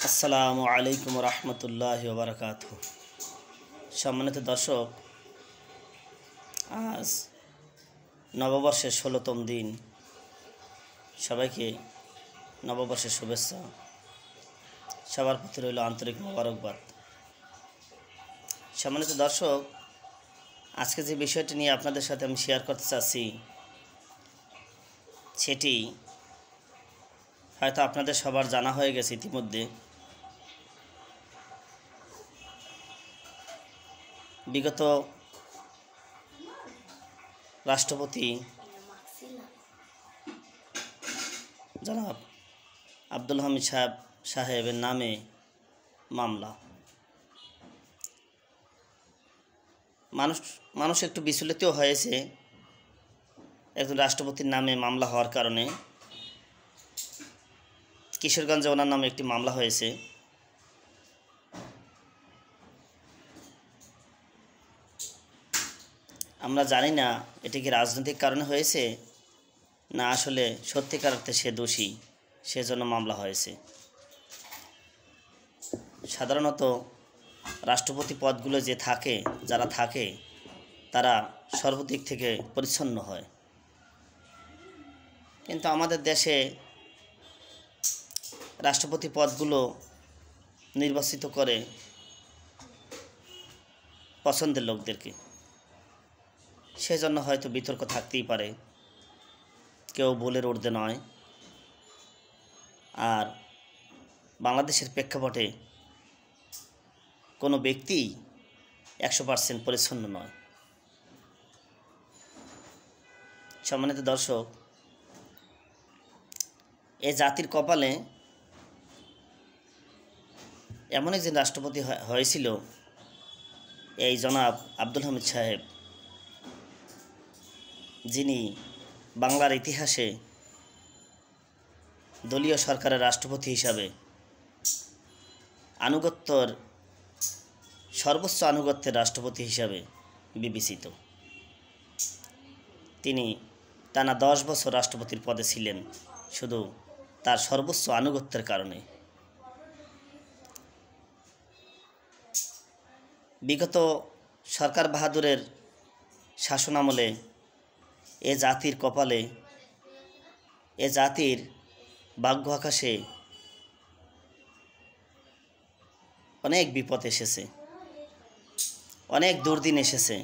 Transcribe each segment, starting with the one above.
আসসালামু আলাইকুম রহমতুল্লাহি ওয়া বারাকাতুহু। সম্মানিত দর্শক, আজ নববর্ষের 16তম দিন। সবাইকে নববর্ষের শুভেচ্ছা। সবার প্রতি রইল আন্তরিক মোবারকবাদ। সম্মানিত দর্শক, আজকে যে বিষয়টি নিয়ে আপনাদের সাথে আমি শেয়ার করতে চাচ্ছি, সেটি হয়তো আপনাদের সবার জানা হয়ে গেছে ইতিমধ্যে। বিগত রাষ্ট্রপতি জনাব আব্দুল হামিদ সাহেবের নামে মামলা। মানুষ একটু বিচলিত হয়েছে একজন রাষ্ট্রপতির নামে মামলা হওয়ার কারণে। কিশোরগঞ্জে ওনার নামে একটি মামলা হয়েছে। আমরা জানি না এটি কি রাজনৈতিক কারণে হয়েছে না আসলে সত্যিকার অর্থে সে দোষী, সেজন্য মামলা হয়েছে। সাধারণত রাষ্ট্রপতি পদগুলো যারা থাকে তারা সর্বদিক থেকে পরিচ্ছন্ন হয়, কিন্তু আমাদের দেশে রাষ্ট্রপতি পদগুলো নির্বাচিত করে পছন্দের লোকদেরকে। সেজন্য হয়তো বিতর্ক থাকতেই পারে, কেউ ভুলের ঊর্ধ্বে নয়। আর বাংলাদেশের প্রেক্ষাপটে কোনো ব্যক্তি 100% পরিচ্ছন্ন নয়। সম্মানিত দর্শক, এ জাতির কপালে এমন একজন রাষ্ট্রপতি হয়েছিল, এই জনাব আব্দুল হামিদ সাহেব, যিনি বাংলার ইতিহাসে দলীয় সরকারের রাষ্ট্রপতি হিসাবে সর্বোচ্চ আনুগত্যের রাষ্ট্রপতি হিসাবে বিবেচিত। তিনি টানা 10 বছর রাষ্ট্রপতির পদে ছিলেন শুধু তার সর্বোচ্চ আনুগত্যের কারণে। বিগত সরকার বাহাদুরের শাসনামলে এ জাতির কপালে, এ জাতির ভাগ্য আকাশে অনেক বিপদ এসেছে, অনেক দুর্দিন এসেছে,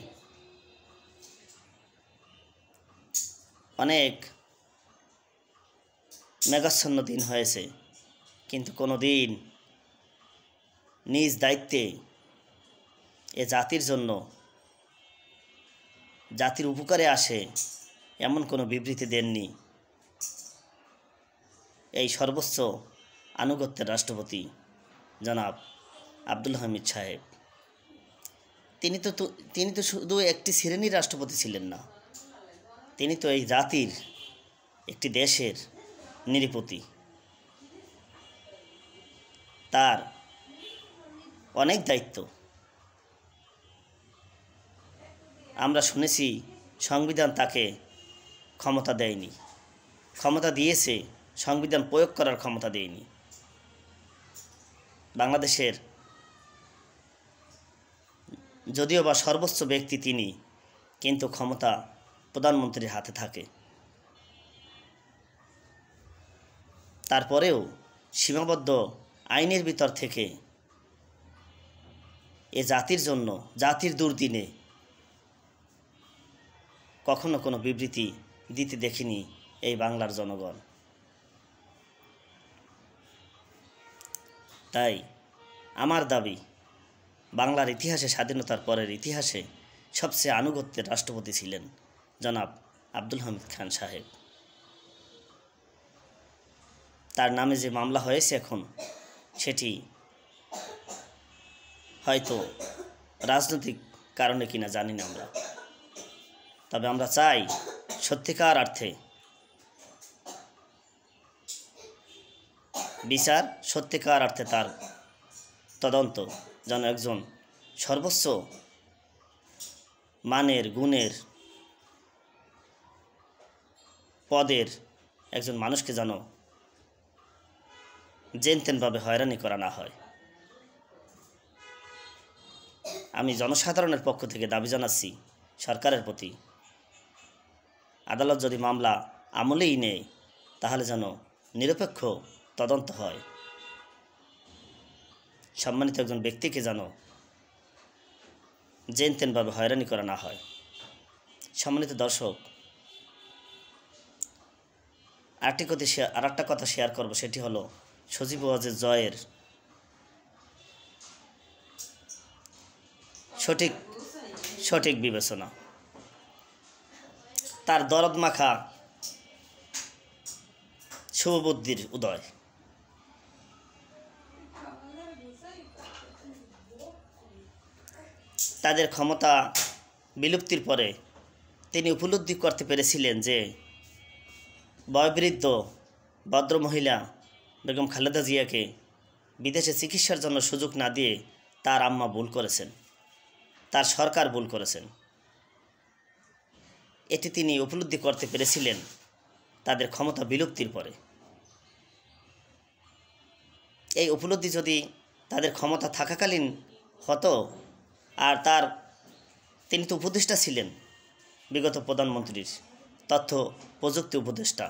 অনেক মেঘাচ্ছন্ন দিন হয়েছে, কিন্তু কোনো দিন নিজ দায়িত্বে এ জাতির জন্য, জাতির উপকারে আসে এমন কোনো বিবৃতি দেননি এই সর্বোচ্চ আনুগত্যের রাষ্ট্রপতি জনাব আব্দুল হামিদ সাহেব। তিনি তো শুধু একটি শ্রেণীর রাষ্ট্রপতি ছিলেন না, তিনি তো এই জাতির, একটি দেশের নৃপতি। তার অনেক দায়িত্ব। আমরা শুনেছি সংবিধান তাকে ক্ষমতা দেয়নি, ক্ষমতা দিয়েছে সংবিধান প্রয়োগ করার ক্ষমতা দেয়নি। বাংলাদেশের যদিও বা সর্বোচ্চ ব্যক্তি তিনি, কিন্তু ক্ষমতা প্রধানমন্ত্রীর হাতে থাকে। তারপরেও সীমাবদ্ধ আইনের ভিতর থেকে এ জাতির জন্য, জাতির দুর্দিনে কখনো কোনো বিবৃতি দিতে দেখিনি এই বাংলার জনগণ। তাই আমার দাবি, বাংলার ইতিহাসে, স্বাধীনতার পরের ইতিহাসে সবচেয়ে আনুগত্যের রাষ্ট্রপতি ছিলেন জনাব আব্দুল হামিদ খান সাহেব। তার নামে যে মামলা হয়েছে এখন, সেটি হয়তো রাজনৈতিক কারণে কিনা জানি না আমরা, তবে আমরা চাই সত্যিকার অর্থে বিচার, সত্যিকার অর্থে তার তদন্ত, যেন একজন সর্বোচ্চ মানের, গুণের, পদের একজন মানুষকে যেন যেন তেনভাবে হয়রানি করা না হয়। আমি জনসাধারণের পক্ষ থেকে দাবি জানাচ্ছি সরকারের প্রতি, আদালত যদি মামলা আমলেই নেয় তাহলে যেন নিরপেক্ষ তদন্ত হয়, সম্মানিত একজন ব্যক্তিকে যেন যেন তেনভাবে হয়রানি করা না হয়। সম্মানিত দর্শক, আর একটা কথা শেয়ার করব, সেটি হলো সজীব ওয়াজেদ জয়ের সঠিক বিবেচনা, তার দরদ মাখা শুভবুদ্ধির উদয়। তাদের ক্ষমতা বিলুপ্তির পরে তিনি উপলব্ধি করতে পেরেছিলেন যে বয়োবৃদ্ধ ভদ্রমহিলা বেগম খালেদা জিয়াকে বিদেশে চিকিৎসার জন্য সুযোগ না দিয়ে তার আম্মা ভুল করেছেন, তার সরকার ভুল করেছেন। এটি তিনি উপলব্ধি করতে পেরেছিলেন তাদের ক্ষমতা বিলুপ্তির পরে। এই উপলব্ধি যদি তাদের ক্ষমতা থাকাকালীন হতো, আর তিনি তো উপদেষ্টা ছিলেন, বিগত প্রধানমন্ত্রীর তথ্য প্রযুক্তি উপদেষ্টা,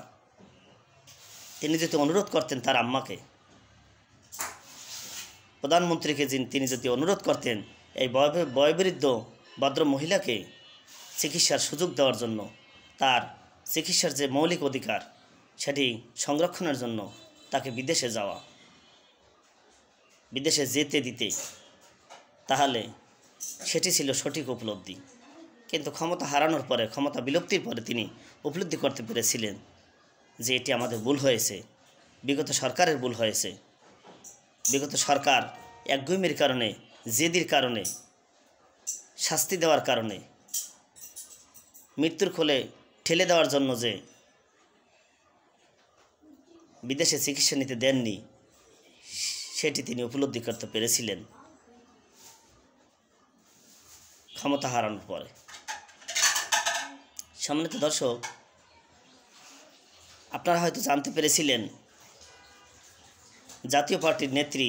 তিনি যদি অনুরোধ করতেন তার আম্মাকে, প্রধানমন্ত্রীকে তিনি যদি অনুরোধ করতেন এই বয়োবৃদ্ধ ভদ্র মহিলাকে চিকিৎসার সুযোগ দেওয়ার জন্য, তার চিকিৎসার যে মৌলিক অধিকার সেটি সংরক্ষণের জন্য তাকে বিদেশে যাওয়া, বিদেশে যেতে দিতে, তাহলে সেটি ছিল সঠিক উপলব্ধি। কিন্তু ক্ষমতা হারানোর পরে, ক্ষমতা বিলুপ্তির পরে তিনি উপলব্ধি করতে পেরেছিলেন যে এটি আমাদের ভুল হয়েছে, বিগত সরকারের ভুল হয়েছে। বিগত সরকার একগুঁয়েমির কারণে, জেদির কারণে, শাস্তি দেওয়ার কারণে, মৃত্যুর কোলে ঠেলে দেওয়ার জন্য যে বিদেশে চিকিৎসা নিতে দেননি, সেটি তিনি উপলব্ধি করতে পেরেছিলেন ক্ষমতা হারানোর পরে। সম্মানিত দর্শক, আপনারা হয়তো জানতে পেরেছিলেন জাতীয় পার্টির নেত্রী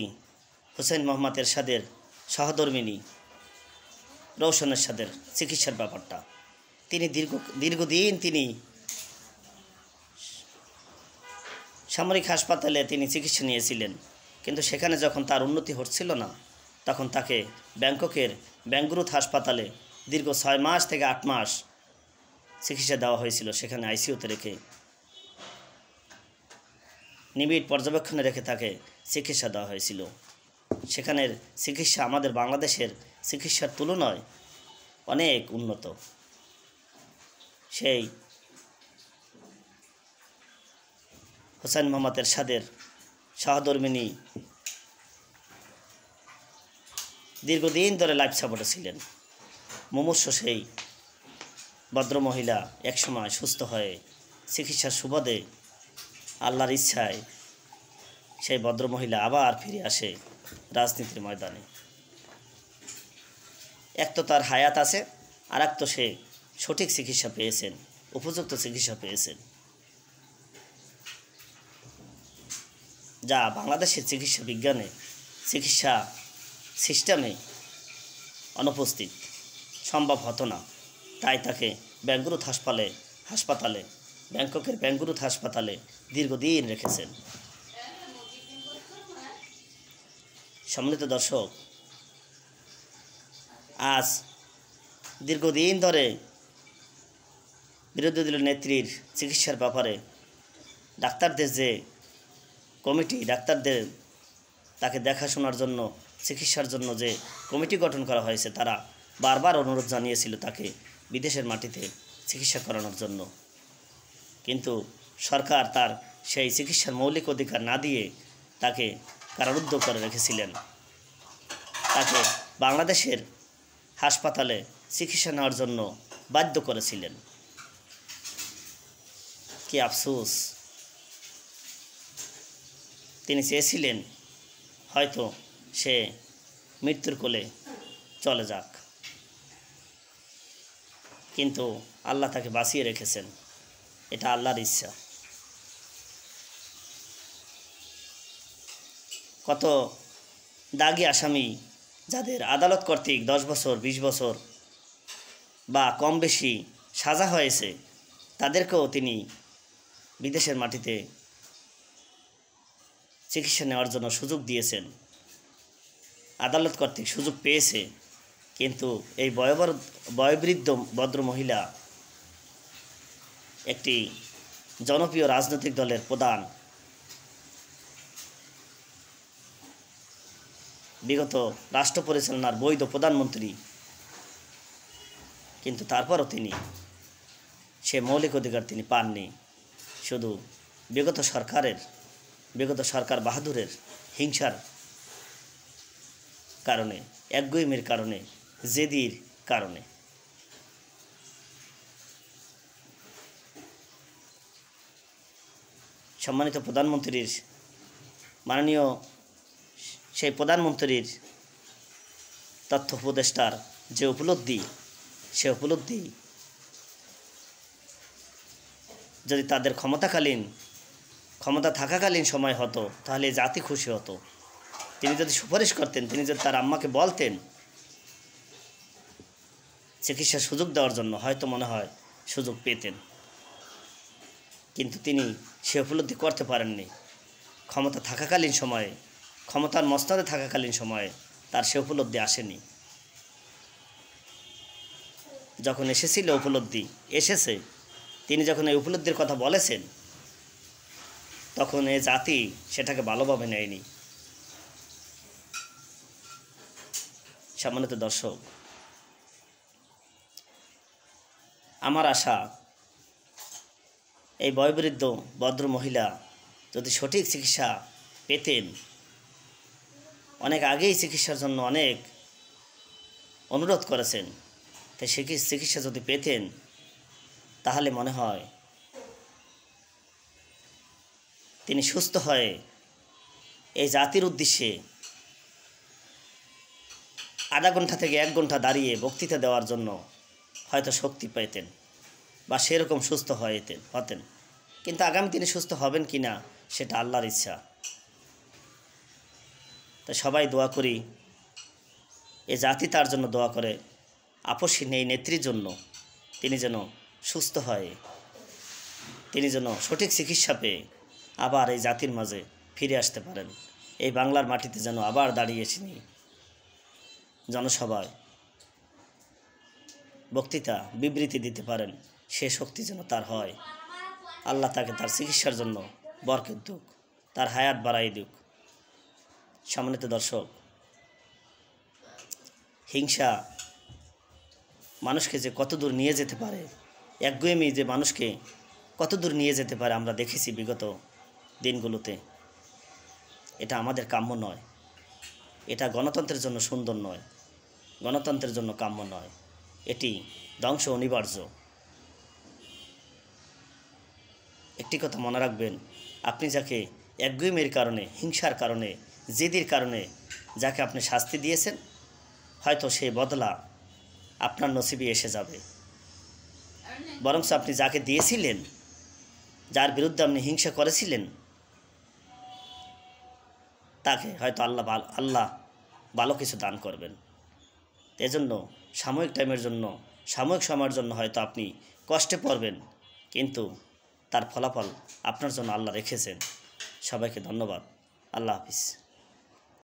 হোসেন মোহাম্মদ এরশাদের সহধর্মিণী রওশন এরশাদের চিকিৎসার ব্যাপারটা। তিনি দীর্ঘদিন তিনি সামরিক হাসপাতালে তিনি চিকিৎসা নিয়েছিলেন, কিন্তু সেখানে যখন তার উন্নতি হচ্ছিল না, তখন তাকে ব্যাংককের ব্যাঙ্গুরুথ হাসপাতালে দীর্ঘ 6 মাস থেকে 8 মাস চিকিৎসা দেওয়া হয়েছিল। সেখানে আইসিইউতে রেখে, নিবিড় পর্যবেক্ষণে রেখে তাকে চিকিৎসা দেওয়া হয়েছিল। সেখানের চিকিৎসা আমাদের বাংলাদেশের চিকিৎসার তুলনায় অনেক উন্নত। সেই হোসেন মোহাম্মদ এরশাদের সহধর্মিণী দীর্ঘদিন ধরে লাইফ সাপোর্টে ছিলেন। মুমূর্ষ সেই ভদ্রমহিলা একসময় সুস্থ হয়ে চিকিৎসার সুবাদে, আল্লাহর ইচ্ছায় সেই ভদ্রমহিলা আবার ফিরে আসে রাজনীতির ময়দানে। এক তো তার হায়াত আছে, আর এক তো সে সঠিক চিকিৎসা পেয়েছেন, উপযুক্ত চিকিৎসা পেয়েছেন, যা বাংলাদেশের চিকিৎসা বিজ্ঞানে, চিকিৎসা সিস্টেমে অনুপস্থিত, সম্ভব হতো না। তাই তাকে বেঙ্গুরুথ হাসপাতালে ব্যাংককের বেঙ্গুরুথ হাসপাতালে দীর্ঘদিন রেখেছেন। সম্মানিত দর্শক, আজ দীর্ঘদিন ধরে বিরোধী দলীয় নেত্রীর চিকিৎসার ব্যাপারে ডাক্তারদের যে কমিটি, ডাক্তারদের তাকে দেখাশোনার জন্য, চিকিৎসার জন্য যে কমিটি গঠন করা হয়েছে, তারা বারবার অনুরোধ জানিয়েছিল তাকে বিদেশের মাটিতে চিকিৎসা করানোর জন্য। কিন্তু সরকার তার সেই চিকিৎসার মৌলিক অধিকার না দিয়ে তাকে কারারুদ্ধ করে রেখেছিলেন। তাকে বাংলাদেশের হাসপাতালে চিকিৎসা নেওয়ার জন্য বাধ্য করেছিলেন। কি আফসোস! তিনি চেয়েছিলেন হয়তো সে মৃত্যুর কোলে চলে যাক, কিন্তু আল্লাহ তাকে বাঁচিয়ে রেখেছেন। এটা আল্লাহর ইচ্ছা। কত দাগী আসামি যাদের আদালত কর্তৃক 10 বছর 20 বছর বা কম বেশি সাজা হয়েছে, তাদেরকেও তিনি বিদেশের মাটিতে চিকিৎসা নেওয়ার জন্য সুযোগ দিয়েছেন, আদালত কর্তৃক সুযোগ পেয়েছে। কিন্তু এই বয়োবৃদ্ধ ভদ্র মহিলা একটি জনপ্রিয় রাজনৈতিক দলের প্রধান, বিগত রাষ্ট্র পরিচালনার বৈধ প্রধানমন্ত্রী, কিন্তু তারপরও তিনি সে মৌলিক অধিকার তিনি পাননি। শুধু বিগত সরকার বাহাদুরের হিংসার কারণে, একগুঁয়েমির কারণে, জেদির কারণে। সম্মানিত প্রধানমন্ত্রীর মাননীয় সেই প্রধানমন্ত্রীর তথ্য উপদেষ্টার যে উপলব্ধি, সে উপলব্ধি যদি তাদের ক্ষমতা থাকাকালীন সময় হতো, তাহলে জাতি খুশি হতো। তিনি যদি সুপারিশ করতেন, তিনি যদি তার আম্মাকে বলতেন চিকিৎসার সুযোগ দেওয়ার জন্য, হয়তো মনে হয় সুযোগ পেতেন। কিন্তু তিনি সে উপলব্ধি করতে পারেননি। ক্ষমতার মসনদে থাকাকালীন সময়ে তার সে উপলব্ধি আসেনি। যখন এসেছে, তিনি যখন এই উপলব্ধির কথা বলেছেন, তখন এ জাতি সেটাকে ভালোভাবে নেয়নি। সম্মানিত দর্শক, আমার আশা এই বয়োবৃদ্ধ ভদ্র মহিলা যদি সঠিক চিকিৎসা পেতেন, অনেক আগেই চিকিৎসার জন্য অনেক অনুরোধ করেছেন, তাই সে চিকিৎসা যদি পেতেন, তাহলে মনে হয় তিনি সুস্থ হয়ে এই জাতির উদ্দেশ্যে আধা ঘন্টা থেকে 1 ঘন্টা দাঁড়িয়ে বক্তৃতা দেওয়ার জন্য হয়তো শক্তি পেতেন বা সেরকম সুস্থ হতেন। কিন্তু আগামী দিনে সুস্থ হবেন কি না, সেটা আল্লাহর ইচ্ছা। তো সবাই দোয়া করি, এ জাতি তার জন্য দোয়া করে, আপসহীন এই নেত্রীর জন্য, তিনি যেন সুস্থ হয়, তিনি যেন সঠিক চিকিৎসা পেয়ে আবার এই জাতির মাঝে ফিরে আসতে পারেন। এই বাংলার মাটিতে যেন আবার দাঁড়িয়ে তিনি জনসভায় বক্তৃতা বিবৃতি দিতে পারেন, সে শক্তি যেন তার হয়। আল্লাহ তাকে তার চিকিৎসার জন্য বরকত দিক, তার হায়াত বাড়াই দিক। সম্মানিত দর্শক, হিংসা মানুষকে যে কত দূর নিয়ে যেতে পারে, একগুঁয়েমি যে মানুষকে কত দূর নিয়ে যেতে পারে, আমরা দেখেছি বিগত দিনগুলোতে। এটা আমাদের কাম্য নয়, এটা গণতন্ত্রের জন্য সুন্দর নয়, গণতন্ত্রের জন্য কাম্য নয়, এটি ধ্বংস অনিবার্য। একটি কথা মনে রাখবেন, আপনি যাকে একগুঁয়েমির কারণে, হিংসার কারণে, জেদির কারণে যাকে আপনি শাস্তি দিয়েছেন, হয়তো সেই বদলা আপনার নসিবে এসে যাবে। বরং আপনি যাকে দিয়েছিলেন, যার বিরুদ্ধে আপনি হিংসা করেছিলেন, তাকে হয়তো আল্লাহ ভালো কিছু দান করবেন। এজন্য সাময়িক সময়ের জন্য হয়তো আপনি কষ্টে পড়বেন, কিন্তু তার ফলাফল আপনার জন্য আল্লাহ রেখেছেন। সবাইকে ধন্যবাদ। আল্লাহ হাফিজ।